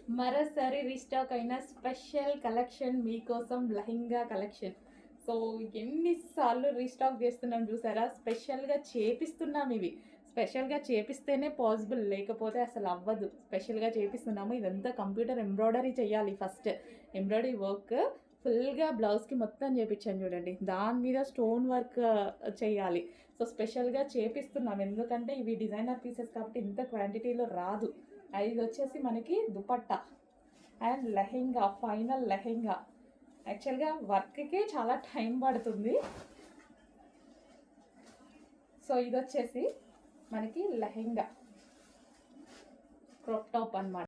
మరోసారి రీస్టాక్ అయిన special collection మీకోసం లెహంగా కలెక్షన్. సో ఎన్నిసార్లు రీస్టాక్ చేస్తున్నాం చూసారా, స్పెషల్గా చేపిస్తున్నాం ఇవి. స్పెషల్గా చేపిస్తేనే పాసిబుల్, లేకపోతే అసలు అవ్వదు. స్పెషల్గా చేపిస్తున్నాము. ఇదంతా కంప్యూటర్ ఎంబ్రాయిడరీ చేయాలి. ఫస్ట్ ఎంబ్రాయిడరీ వర్క్ ఫుల్గా బ్లౌజ్కి మొత్తం చేపించాను చూడండి, దాని మీద స్టోన్ వర్క్ చేయాలి. సో స్పెషల్గా చేపిస్తున్నాం, ఎందుకంటే ఇవి డిజైనర్ పీసెస్ కాబట్టి ఇంత క్వాంటిటీలో రాదు. ఇది వచ్చేసి మనకి దుపట్టా అండ్ లెహెంగా, ఫైనల్ లెహెంగా. యాక్చువల్గా వర్క్కే చాలా టైం పడుతుంది. సో ఇది వచ్చేసి మనకి లెహెంగా క్రాప్ టాప్ అన్నమాట.